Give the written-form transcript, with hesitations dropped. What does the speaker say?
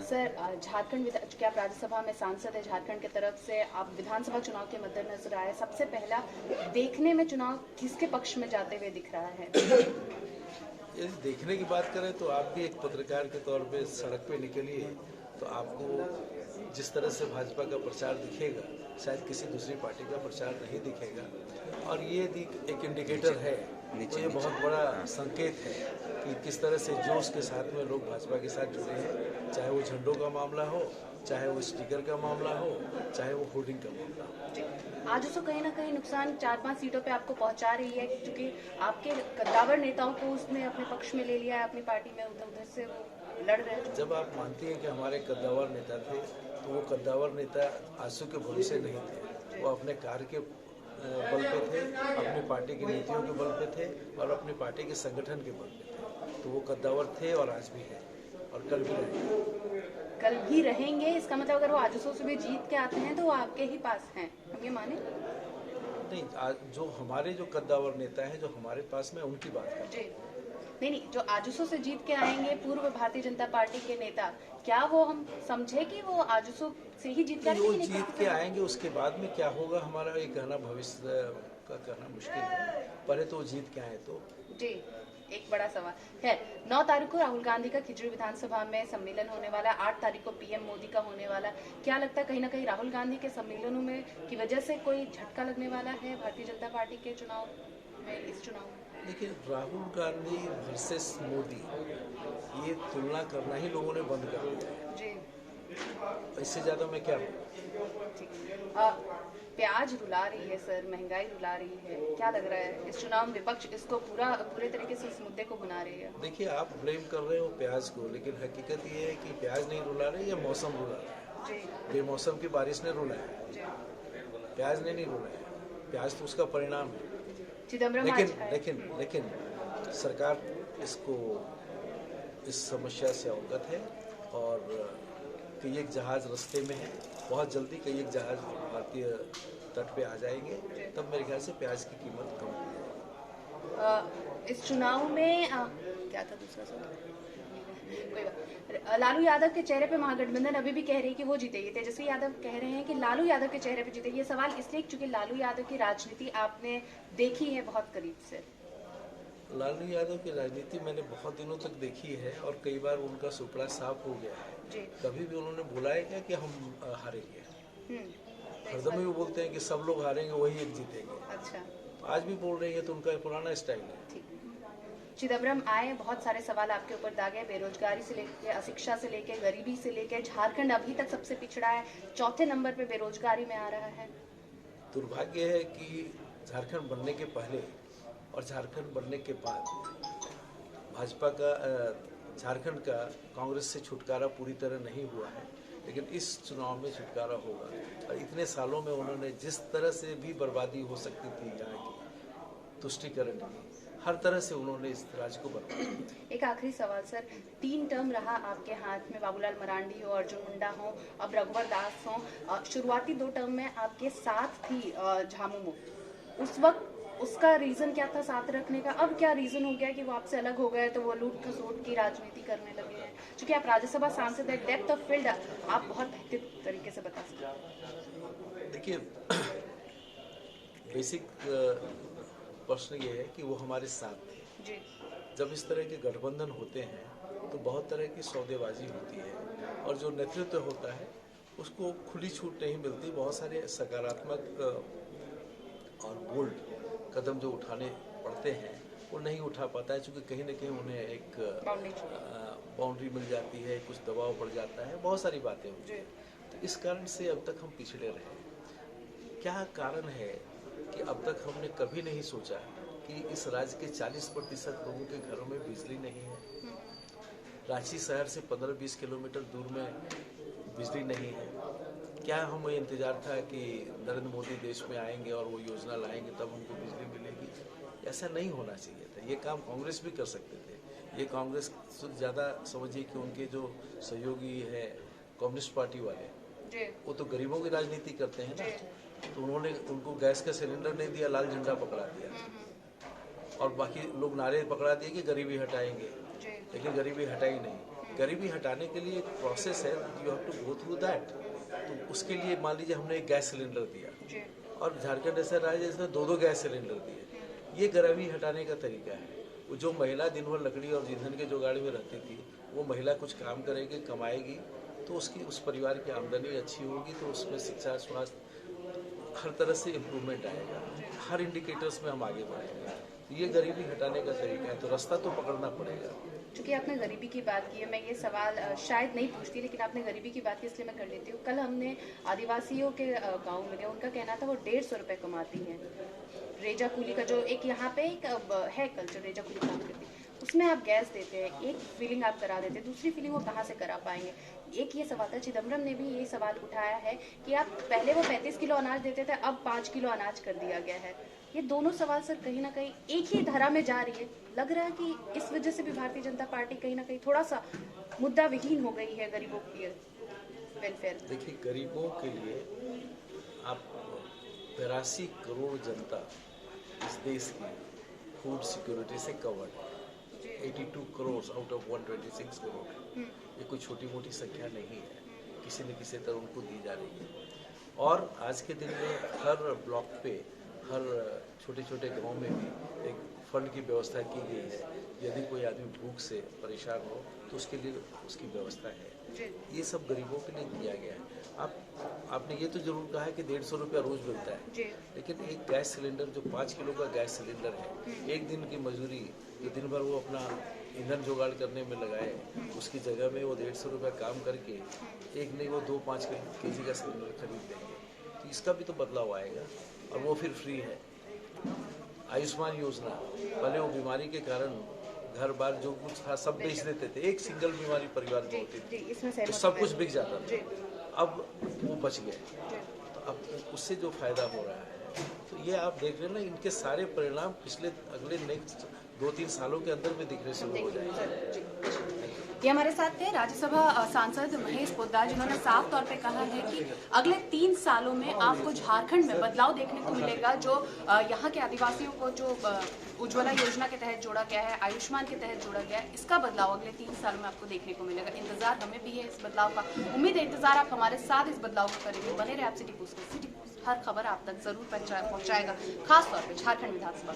Sir, Jharkhand चूंकि आप राज्यसभा में सांसद है झारखंड की तरफ से, आप विधानसभा चुनाव के मद्देनजर आए, सबसे पहला देखने में चुनाव किसके पक्ष में जाते हुए दिख रहा है? यदि देखने की बात करें तो आप भी एक पत्रकार के तौर पे सड़क पे निकलिए तो आपको जिस तरह से भाजपा का प्रचार दिखेगा शायद किसी दूसरी पार्टी का प्रचार नहीं दिखेगा, और ये एक इंडिकेटर है, तो ये बहुत बड़ा संकेत है कि किस तरह से जोश के साथ में लोग भाजपा के साथ जुड़े हैं, चाहे वो झंडों का मामला हो, चाहे वो स्टिकर का मामला हो, चाहे वो होर्डिंग का मामला हो। आज उसको कहीं ना कहीं नुकसान 4-5 सीटों पे आपको पहुंचा रही है, क्योंकि आपके कद्दावर नेताओं को उसने अपने पक्ष में ले लिया है, अपनी पार्टी में उधर से वो लड़ रहे हैं। जब आप मानती हैं कि हमारे कद्दावर नेता थे, तो वो कद्दावर नेता आंसू के भरोसे नहीं थे, वो अपने कार्य के बल पे थे, अपनी पार्टी की नीतियों के बल पे थे और अपनी पार्टी के संगठन के बल पे थे। तो वो कद्दावर थे और आज भी है और कल भी रहेंगे। कल भी रहेंगे, इसका मतलब अगर वो आजसू से भी जीत के आते हैं तो वो आपके ही पास हैं, हम ये माने? नहीं, जो हमारे जो कद्दावर नेता हैं जो हमारे पास में, उनकी बात करें। नहीं, जो आजसू से जीत के आएंगे पूर्व भारतीय जनता पार्टी के नेता, क्या वो हम समझे कि वो आजसू से ही जीत वो जीत के आएंगे, उसके बाद में क्या होगा हमारा ये कहना, भविष्य का कहना मुश्किल है, पहले तो जीत के आए तो। जी, एक बड़ा सवाल है। 9 तारीख को राहुल गांधी का खिचड़ी विधानसभा में सम्मेलन होने वाला है, 8 तारीख को पीएम मोदी का होने वाला। क्या लगता है कहीं ना कहीं राहुल गांधी के सम्मेलनों में की वजह से कोई झटका लगने वाला है भारतीय जनता पार्टी के चुनाव में, इस चुनाव में? देखिए, राहुल गांधी वर्सेस मोदी, ये तुलना करना ही लोगों ने बंद कर दिया है जी। इससे ज्यादा मैं क्या प्याज रुला रही है सर, महंगाई रुला रही है, क्या लग रहा है इस चुनाव में विपक्ष इसको पूरे तरीके से इस मुद्दे को बना रही है? देखिए, आप ब्लेम कर रहे हो प्याज को, लेकिन हकीकत ये है कि प्याज नहीं रुला रही, ये मौसम रुला रहा है। बेमौसम की बारिश ने रुला है, प्याज ने नहीं रुला है। प्याज तो उसका परिणाम है। लेकिन सरकार इस समस्या से अवगत है और कई एक जहाज रास्ते में है, बहुत जल्दी कई एक जहाज भारतीय तट पे आ जाएंगे, तब मेरे ख्याल से प्याज की कीमत कम हो जाएगी। इस चुनाव में क्या था दूसरा सवाल? लालू यादव के चेहरे पे महागठबंधन अभी भी कह रही है कि वो जीतेगी, तेजस्वी यादव कह रहे हैं कि लालू यादव के चेहरे पे जीतेगी। ये सवाल इसलिए क्योंकि लालू यादव की राजनीति आपने देखी है बहुत करीब से। लालू यादव की राजनीति मैंने बहुत दिनों तक देखी है और कई बार उनका सुपड़ा साफ हो गया है। कभी भी उन्होंने बोला है क्या कि हम हारेंगे? हरदम ही वो बोलते हैं कि सब लोग हारेंगे, वही एक जीतेंगे। अच्छा, आज भी बोल रही है, तो उनका पुराना स्टाइल है। चिदम्बरम आए, बहुत सारे सवाल आपके ऊपर दागे, बेरोजगारी से लेकर, अशिक्षा से लेकर, गरीबी से लेकर। झारखंड अभी तक सबसे पिछड़ा है, 4थे नंबर पे बेरोजगारी में आ रहा है। दुर्भाग्य है कि झारखंड बनने के पहले और झारखंड बनने के बाद भाजपा का झारखंड का कांग्रेस से छुटकारा पूरी तरह नहीं हुआ है, लेकिन इस चुनाव में छुटकारा होगा। और इतने सालों में उन्होंने जिस तरह से भी बर्बादी हो सकती थी यहाँ की, तुष्टीकरण की, हर तरह से उन्होंने इस राज्य को बर्बाद। एक आखिरी सवाल सर, 3 टर्म रहा आपके हाथ में, बाबूलाल मरांडी हो, अर्जुन मुंडा हो, अब रघुवर दास हो। शुरुआती 2 टर्म में आपके साथ थी झामुमो, उस वक्त उसका रीजन क्या था साथ रखने का? अब क्या रीजन हो गया कि वो आपसे अलग हो गए, तो वो लूट खसोट की राजनीति करने लगे हैं? क्योंकि आप राज्यसभा सांसद है, डेप्थ ऑफ फील्ड आप बहुत बेहतर तरीके से बता सकते हैं। देखिए, बेसिक प्रश्न ये है कि वो हमारे साथ थे। जब इस तरह के गठबंधन होते हैं तो बहुत तरह की सौदेबाजी होती है और जो नेतृत्व होता है उसको खुली छूट नहीं मिलती। बहुत सारे सकारात्मक और बोल्ड कदम जो उठाने पड़ते हैं वो नहीं उठा पाता है, क्योंकि कहीं न कहीं उन्हें एक बाउंड्री मिल जाती है, कुछ दबाव पड़ जाता है, बहुत सारी बातें होती हैं। तो इस कारण से अब तक हम पिछड़े रहे। क्या कारण है कि अब तक हमने कभी नहीं सोचा कि इस राज्य के 40% लोगों के घरों में बिजली नहीं है। रांची शहर से 15-20 किलोमीटर दूर में बिजली नहीं है। क्या हमें इंतजार था कि नरेंद्र मोदी देश में आएंगे और वो योजना लाएंगे तब हमको बिजली मिलेगी? ऐसा नहीं होना चाहिए था। ये काम कांग्रेस भी कर सकते थे। ये कांग्रेस से ज़्यादा समझिए कि उनके जो सहयोगी है कम्युनिस्ट पार्टी वाले, वो तो गरीबों की राजनीति करते हैं ना। तो उन्होंने उनको गैस का सिलेंडर नहीं दिया, लाल झंडा पकड़ा दिया और बाकी लोग नारे पकड़ा दिए कि गरीबी हटाएंगे, लेकिन गरीबी हटाई नहीं। गरीबी हटाने के लिए एक प्रोसेस है, you have to go through that. तो उसके लिए मान लीजिए हमने एक गैस सिलेंडर दिया और झारखंड ऐसा राज्य जिसने 2-2 गैस सिलेंडर दिए, ये गरीबी हटाने का तरीका है। वो जो महिला दिन भर लकड़ी और ईंधन के जुगाड़ में रहती थी, वो महिला कुछ काम करेगी, कमाएगी, तो उसकी उस परिवार की आमदनी अच्छी होगी, तो उसमें शिक्षा, स्वास्थ्य, हर तरह से इम्प्रूवमेंट आएगा। हर इंडिकेटर्स में हम आगे बढ़ेंगे। ये गरीबी हटाने का तरीका है, तो रास्ता तो पकड़ना पड़ेगा। क्योंकि आपने गरीबी की बात की है, मैं ये सवाल शायद नहीं पूछती, लेकिन आपने गरीबी की बात की इसलिए मैं कर लेती हूँ। कल हमने आदिवासियों के गांव में गए, उनका कहना था वो 150 रुपये कमाती हैं। रेजा कुली का जो एक यहाँ पे एक है कल्चर, रेजा कुली काम करती है, उसमें आप गैस देते हैं, एक फीलिंग आप करा देते हैं, दूसरी फीलिंग वो कहाँ से करा पाएंगे। एक ये सवाल था, चिदम्बरम ने भी ये सवाल उठाया है कि आप पहले वो 35 किलो अनाज देते थे, अब 5 किलो अनाज कर दिया गया है। ये दोनों सवाल सर कहीं ना कहीं एक ही धारा में जा रही है। लग रहा है कि इस वजह से भी भारतीय जनता पार्टी कहीं ना कहीं थोड़ा सा मुद्दा विहीन हो गई है गरीबों के वेलफेयर। देखिए, गरीबों के लिए आप 82 करोड़ जनता इस देश की फूड सिक्योरिटी से कवर्ड है। 82 करोड़ आउट ऑफ 126 करोड़, ये कोई छोटी मोटी संख्या नहीं है, किसी न किसी तरह उनको दी जा रही है। और आज के दिन में हर ब्लॉक पे, हर छोटे छोटे गांव में भी एक फंड की व्यवस्था की गई है। यदि कोई आदमी भूख से परेशान हो तो उसके लिए उसकी व्यवस्था है। ये सब गरीबों के लिए दिया गया है। आपने ये तो जरूर कहा है कि 150 रुपया रोज मिलता है, लेकिन एक गैस सिलेंडर जो 5 किलो का गैस सिलेंडर है, एक दिन की मजदूरी जो दिन भर वो अपना ईंधन जुगाड़ करने में लगाए, उसकी जगह में वो 150 रुपया काम करके एक नहीं वो 2-5 केजी का सिलेंडर खरीद लेंगे। तो इसका भी तो बदलाव आएगा, और वो फिर फ्री है। आयुष्मान योजना, पहले वो बीमारी के कारण घर बार जो कुछ था सब बेच देते थे, एक सिंगल बीमारी परिवार में होती थी तो सब कुछ बिक जाता था, अब वो बच गए। तो अब उससे जो फायदा हो रहा है, तो ये आप देख रहे हैं ना, इनके सारे परिणाम पिछले अगले नेक्स्ट 2-3 सालों के अंदर में दिखने शुरू हो जाएंगे। ये हमारे साथ थे राज्यसभा सांसद महेश पोद्दार, जिन्होंने साफ तौर पे कहा है कि अगले 3 सालों में आपको झारखंड में बदलाव देखने को मिलेगा। जो यहाँ के आदिवासियों को जो उज्ज्वला योजना के तहत जोड़ा गया है, आयुष्मान के तहत जोड़ा गया है, इसका बदलाव अगले 3 सालों में आपको देखने को मिलेगा। इंतजार हमें भी है इस बदलाव का, उम्मीद है इंतजार आप हमारे साथ इस बदलाव को करेंगे। बने रहे आप सिटी पोस्ट में। सिटी पोस्ट हर खबर आप तक जरूर पहुँचाएगा, खासतौर पर झारखंड विधानसभा।